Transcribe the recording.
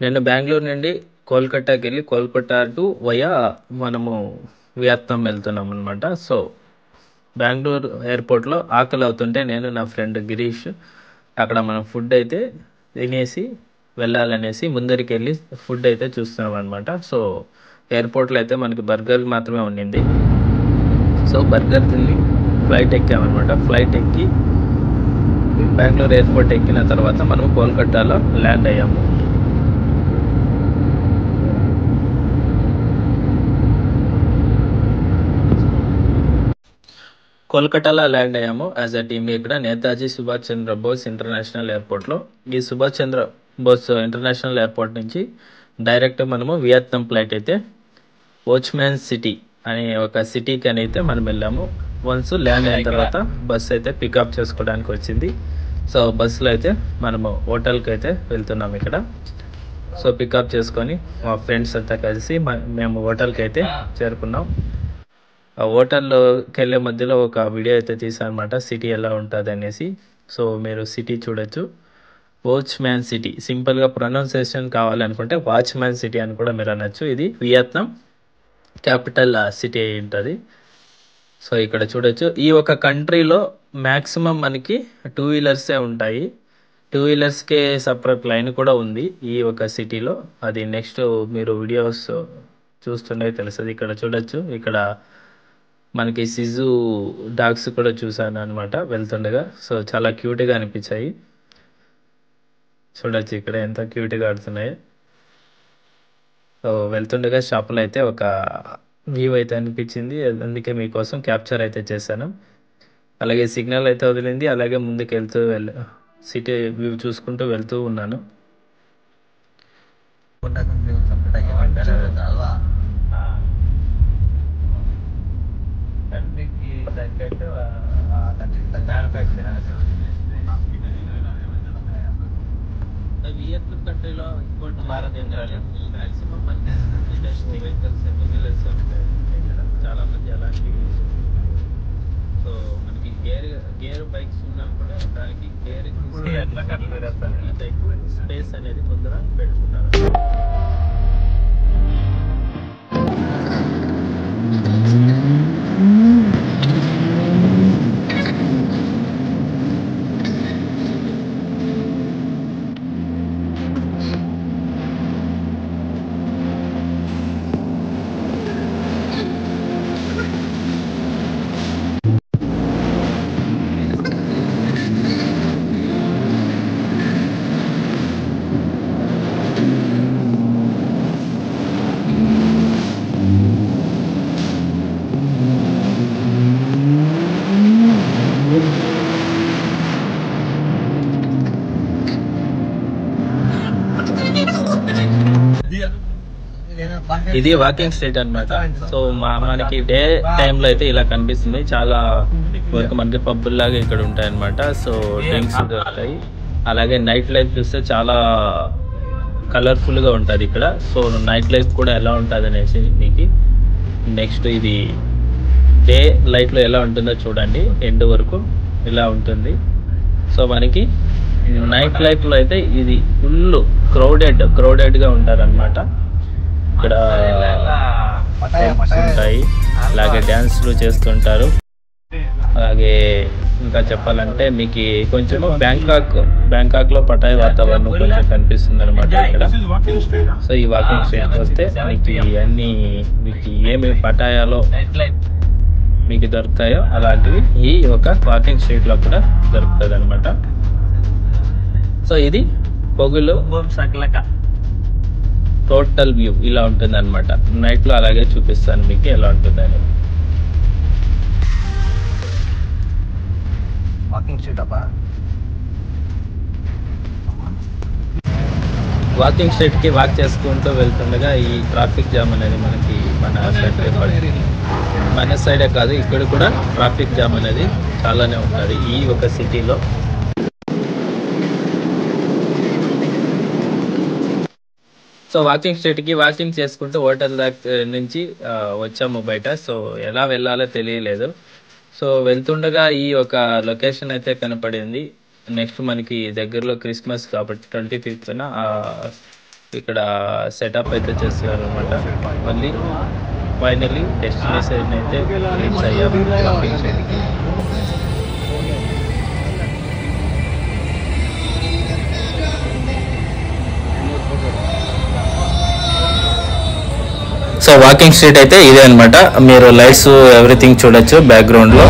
నేను బెంగుళూరు నుండి కోల్కతాకెళ్ళి Kolkata to via మనము వియత్నాం వెళ్తున్నాం అనమాట. సో బెంగుళూరు ఎయిర్పోర్ట్‌లో ఆకలి అవుతుంటే నేను నా ఫ్రెండ్ గిరీష్ అక్కడ మనం ఫుడ్ అయితే తినేసి వెళ్ళాలనేసి ముందరికెళ్ళి ఫుడ్ అయితే చూస్తున్నాం అనమాట. సో ఎయిర్పోర్ట్‌లో అయితే మనకి బర్గర్ మాత్రమే ఉండింది. సో బర్గర్ తిని ఫ్లైట్ ఎక్కామనమాట. ఫ్లైట్ ఎక్కి బెంగుళూరు ఎయిర్పోర్ట్ ఎక్కిన తర్వాత మనం కోల్కతాలో ల్యాండ్ అయ్యాము. కోల్కతాలో ల్యాండ్ అయ్యాము యాజ్ అ టీమ్. ఇక్కడ నేతాజీ సుభాష్ చంద్ర బోస్ ఇంటర్నేషనల్ ఎయిర్పోర్ట్లో. ఈ సుభాష్ చంద్ర బోస్ ఇంటర్నేషనల్ ఎయిర్పోర్ట్ నుంచి డైరెక్ట్ మనము వియత్నాం ఫ్లైట్ అయితే వాచ్మ్యాన్ సిటీ అనే ఒక సిటీకి అని అయితే మనం వెళ్ళాము. వన్స్ ల్యాండ్ అయిన తర్వాత బస్సు అయితే పికప్ చేసుకోవడానికి వచ్చింది. సో బస్సులో అయితే మనము హోటల్కి అయితే వెళ్తున్నాం ఇక్కడ. సో పికప్ చేసుకొని మా ఫ్రెండ్స్ అంతా కలిసి మేము హోటల్కి అయితే చేరుకున్నాం. ఆ హోటల్లోకి వెళ్ళే మధ్యలో ఒక వీడియో అయితే తీసాను అనమాట, సిటీ ఎలా ఉంటుంది అనేసి. సో మీరు సిటీ చూడొచ్చు. వాచ్మ్యాన్ సిటీ, సింపుల్గా ప్రొనౌన్సియేషన్ కావాలనుకుంటే వాచ్మ్యాన్ సిటీ అని కూడా మీరు అనొచ్చు. ఇది వియత్నాం క్యాపిటల్ సిటీ అయి ఉంటుంది. సో ఇక్కడ చూడొచ్చు. ఈ ఒక కంట్రీలో మ్యాక్సిమం మనకి 2 వీలర్సే ఉంటాయి. 2 వీలర్స్కే సపరేట్ లైన్ కూడా ఉంది ఈ ఒక సిటీలో. అది నెక్స్ట్ మీరు వీడియోస్ చూస్తుండే తెలుస్తుంది. ఇక్కడ చూడొచ్చు. ఇక్కడ మనకి సిజు డాగ్స్ కూడా చూసాను అనమాట వెళ్తుండగా. సో చాలా క్యూట్గా అనిపించాయి. చూడొచ్చు ఇక్కడ ఎంత క్యూట్గా ఆడుతున్నాయి. సో వెళ్తుండగా షాపులో అయితే ఒక వ్యూ అయితే అనిపించింది, అందుకే మీకోసం క్యాప్చర్ అయితే చేశాను. అలాగే సిగ్నల్ అయితే వదిలింది. అలాగే ముందుకు వెళ్తూ సిటీ వ్యూ చూసుకుంటూ వెళ్తూ ఉన్నాను. వియత్నాం కంట్రీలో ఇంకోటి మారదు ఏంటంటే మ్యాక్సిమం మంది ఇండస్ట్రీ వెహికల్స్ ఉంటాయి ఇక్కడ. చాలామంది అలాంటివి. సో మనకి గేర్ బైక్స్ ఉన్నా కూడా దానికి గేర్ స్పేస్ అనేది ముందర పెట్టుకున్నారు. ఇది వాకింగ్ స్ట్రీట్ అన్నమాట. సో మనకి డే టైంలో అయితే ఇలా కనిపిస్తుంది. చాలా వరకు మనకి పబ్బుల్లాగా ఇక్కడ ఉంటాయి అన్నమాట. సో డ్రింక్స్ దొరుకుతాయి. అలాగే నైట్ లైఫ్ చూస్తే చాలా కలర్ఫుల్గా ఉంటుంది ఇక్కడ. సో నైట్ లైఫ్ కూడా ఎలా ఉంటుంది అనేసి మీకు నెక్స్ట్ ఇది డే లైట్లో ఎలా ఉంటుందో చూడండి. ఎండ్ వరకు ఇలా ఉంటుంది. సో మనకి నైట్ లైఫ్లో అయితే ఇది ఫుల్ క్రౌడెడ్గా ఉంటారనమాట. ఇక్కడ ఉంటాయి, అలాగే డ్యాన్స్లు చేస్తుంటారు. అలాగే ఇంకా చెప్పాలంటే మీకు కొంచెం బ్యాంకాక్లో పటాయి వాతావరణం కొంచెం కనిపిస్తుంది అనమాట ఇక్కడ. సో ఈ వాకింగ్ స్ట్రీట్ వస్తే మీకు అన్ని మీకు ఏమి పటాయాలో మీకు దొరుకుతాయో అలాంటివి ఈ ఒక వాకింగ్ స్ట్రీట్లో కూడా దొరుకుతుంది అనమాట. సో ఇది పొగులు టోటల్ వ్యూ ఇలా ఉంటుంది అనమాట. నైట్లో అలాగే చూపిస్తాను మీకు ఎలా ఉంటుందని. వాకింగ్ స్ట్రీట్కి వాక్ చేసుకుంటూ వెళ్తుండగా ఈ ట్రాఫిక్ జామ్ అనేది మనకి మన సైడే కాదు, ఇక్కడ కూడా ట్రాఫిక్ జామ్ అనేది చాలానే ఉంటుంది ఈ ఒక సిటీలో. సో వాకింగ్ స్ట్రీట్కి వాకింగ్ చేసుకుంటూ హోటల్ నుంచి వచ్చాము బయట. సో ఎలా వెళ్ళాలో తెలియలేదు. సో వెళ్తుండగా ఈ ఒక లొకేషన్ అయితే కనపడింది. నెక్స్ట్ మనకి దగ్గరలో క్రిస్మస్ కాబట్టి 25న ఇక్కడ సెటప్ అయితే చేస్తున్నారు అనమాట. మళ్ళీ ఫైనల్లీ డెస్టినేషన్ అయితే రీచ్ అయ్యాము పంపించేందుకు. సో వాకింగ్ స్ట్రీట్ అయితే ఇదే అనమాట. మీరు లైట్స్ ఎవ్రీథింగ్ చూడొచ్చు బ్యాక్గ్రౌండ్లో.